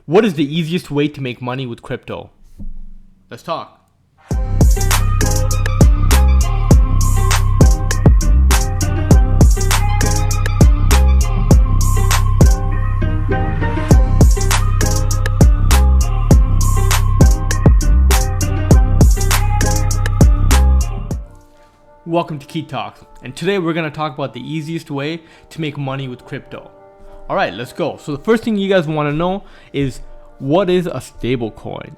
What is the easiest way to make money with crypto? Let's talk. Welcome to Key Talks, and today we're going to talk about the easiest way to make money with crypto. Alright, let's go. So the first thing you guys want to know is, what is a stablecoin?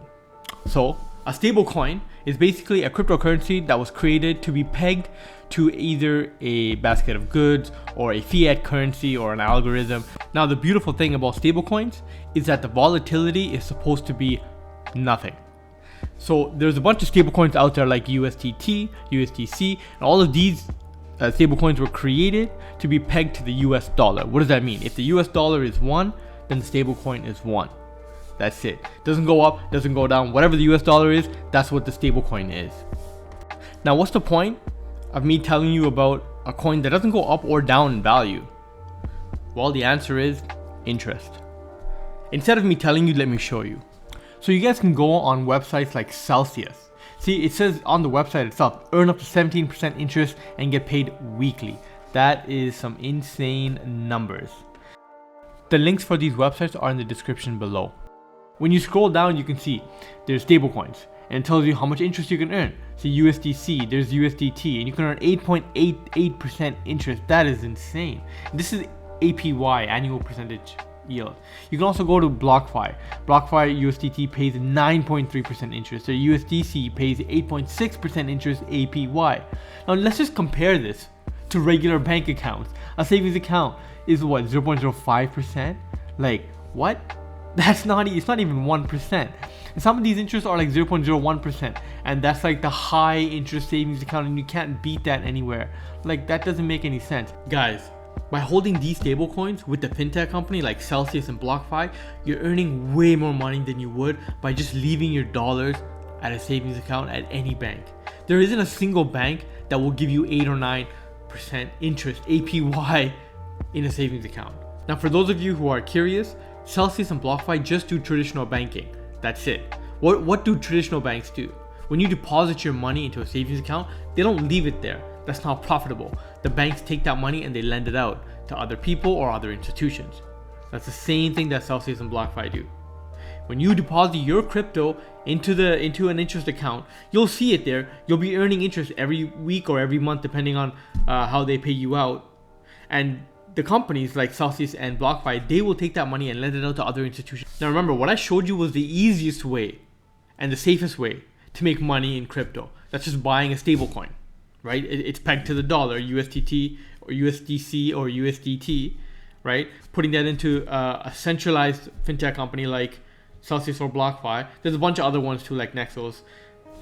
So a stablecoin is basically a cryptocurrency that was created to be pegged to either a basket of goods or a fiat currency or an algorithm. Now the beautiful thing about stablecoins is that the volatility is supposed to be nothing. So there's a bunch of stablecoins out there like USDT, USDC, and all of these stablecoins were created to be pegged to the US dollar. What does that mean? If the US dollar is 1, then the stablecoin is 1. That's it. Doesn't go up, doesn't go down. Whatever the US dollar is, that's what the stablecoin is. Now, what's the point of me telling you about a coin that doesn't go up or down in value? Well, the answer is interest. Instead of me telling you, let me show you. So you guys can go on websites like Celsius. See, it says on the website itself, earn up to 17% interest and get paid weekly. That is some insane numbers. The links for these websites are in the description below. When you scroll down, you can see there's stablecoins, and it tells you how much interest you can earn. See, USDC, there's USDT, and you can earn 8.88% interest. That is insane. This is APY, annual percentage yield. You can also go to BlockFi. BlockFi USDT pays 9.3% interest. So USDC pays 8.6% interest APY. Now let's just compare this to regular bank accounts. A savings account is what, 0.05%? Like what? It's not even 1%. And some of these interests are like 0.01%, and that's like the high interest savings account, and you can't beat that anywhere. Like, that doesn't make any sense. Guys, by holding these stablecoins with the fintech company like Celsius and BlockFi, you're earning way more money than you would by just leaving your dollars at a savings account at any bank. There isn't a single bank that will give you 8 or 9% interest APY in a savings account. Now, for those of you who are curious, Celsius and BlockFi just do traditional banking. That's it. What do traditional banks do? When you deposit your money into a savings account, they don't leave it there. That's not profitable. The banks take that money and they lend it out to other people or other institutions. That's the same thing that Celsius and BlockFi do. When you deposit your crypto into an interest account, you'll see it there. You'll be earning interest every week or every month, depending on how they pay you out. And the companies like Celsius and BlockFi, they will take that money and lend it out to other institutions. Now remember, what I showed you was the easiest way and the safest way to make money in crypto. That's just buying a stablecoin. Right? It's pegged to the dollar, USDT or USDC or USDT, right? Putting that into a centralized fintech company like Celsius or BlockFi. There's a bunch of other ones too, like Nexos,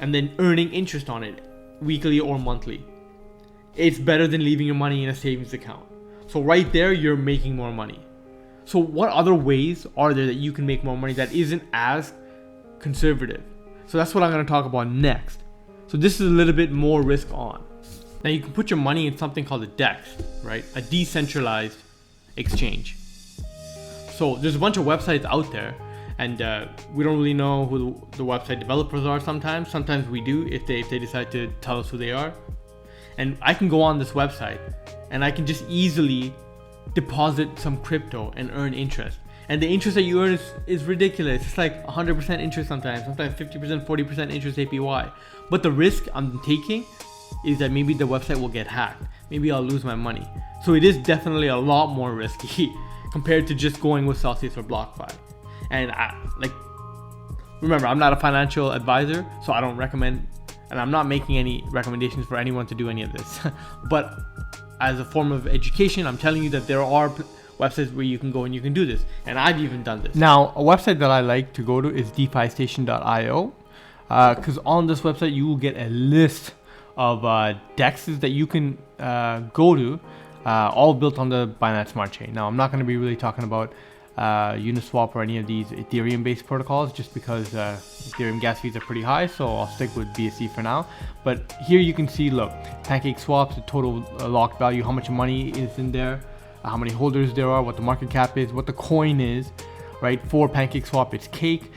and then earning interest on it weekly or monthly. It's better than leaving your money in a savings account. So right there, you're making more money. So what other ways are there that you can make more money that isn't as conservative? So that's what I'm going to talk about next. So this is a little bit more risk on. Now you can put your money in something called a DEX, right? A decentralized exchange. So there's a bunch of websites out there, and we don't really know who the website developers are sometimes. Sometimes we do if they decide to tell us who they are. And I can go on this website and I can just easily deposit some crypto and earn interest. And the interest that you earn is ridiculous. It's like 100% interest sometimes 50%, 40% interest APY. But the risk I'm taking is that maybe the website will get hacked. Maybe I'll lose my money. So it is definitely a lot more risky compared to just going with Celsius or BlockFi. And remember, I'm not a financial advisor, so I don't recommend, and I'm not making any recommendations for anyone to do any of this. But as a form of education, I'm telling you that there are websites where you can go and you can do this. And I've even done this. Now, a website that I like to go to is defistation.io, because on this website, you will get a list of DEXs that you can go to, all built on the Binance Smart Chain. Now, I'm not going to be really talking about Uniswap or any of these Ethereum-based protocols, just because Ethereum gas fees are pretty high, so I'll stick with BSC for now. But here you can see, look, Pancake Swaps, the total locked value, how much money is in there, how many holders there are, what the market cap is, what the coin is, right? For PancakeSwap, it's cake.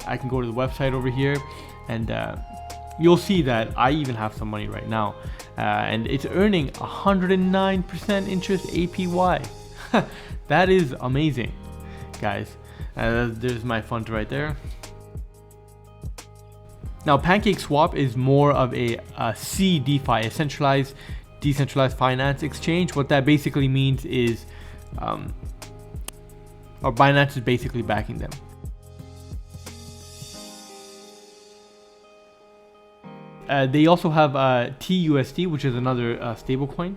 I can go to the website over here, and you'll see that I even have some money right now, and it's earning 109% interest APY. That is amazing, guys. There's my funds right there. Now, PancakeSwap is more of a CDeFi, a centralized, decentralized finance exchange. What that basically means is, or Binance is basically backing them. They also have TUSD, which is another stablecoin.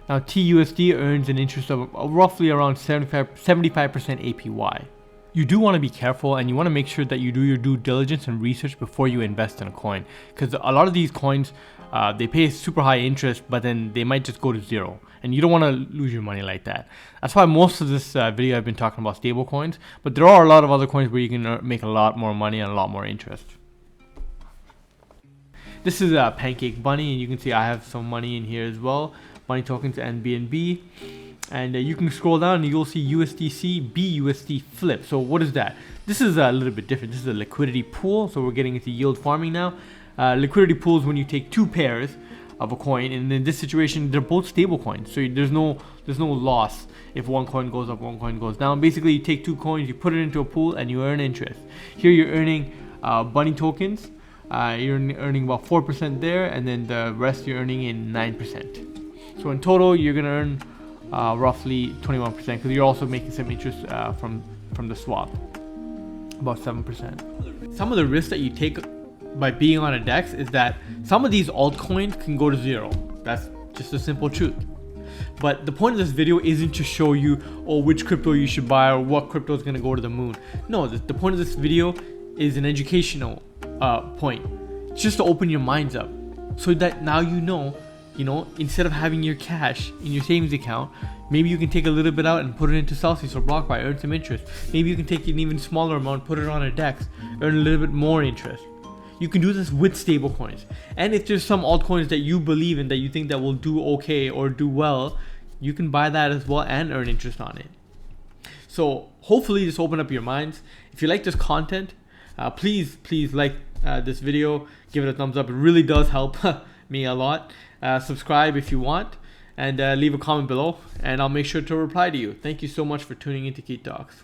Now, TUSD earns an interest of roughly around 75% APY. You do want to be careful, and you want to make sure that you do your due diligence and research before you invest in a coin, because a lot of these coins, they pay super high interest, but then they might just go to zero, and you don't want to lose your money like that. That's why most of this video I've been talking about stablecoins, but there are a lot of other coins where you can make a lot more money and a lot more interest. This is Pancake Bunny, and you can see I have some money in here as well. Money tokens and BNB. And you can scroll down and you'll see USDC, BUSD flip. So what is that? This is a little bit different. This is a liquidity pool. So we're getting into yield farming now. Liquidity pool is when you take two pairs of a coin, and in this situation they're both stable coins. So there's no loss if one coin goes up, one coin goes down. Basically, you take two coins, you put it into a pool, and you earn interest. Here you're earning bunny tokens. You're earning about 4% there, and then the rest you're earning in 9%. So in total, you're gonna earn roughly 21%, because you're also making some interest from the swap, about 7%. Some of the risks that you take by being on a DEX is that some of these altcoins can go to zero. That's just a simple truth. But the point of this video isn't to show you, which crypto you should buy or what crypto is going to go to the moon. No, the point of this video is an educational point. It's just to open your minds up, so that now you know, instead of having your cash in your savings account, maybe you can take a little bit out and put it into Celsius or BlockFi, earn some interest. Maybe you can take an even smaller amount, put it on a DEX, earn a little bit more interest. You can do this with stablecoins. And if there's some altcoins that you believe in, that you think that will do okay or do well, you can buy that as well and earn interest on it. So hopefully this opened up your minds. If you like this content, please like this video, give it a thumbs up. It really does help me a lot. Subscribe if you want, and leave a comment below, and I'll make sure to reply to you. Thank you so much for tuning into Key Talks.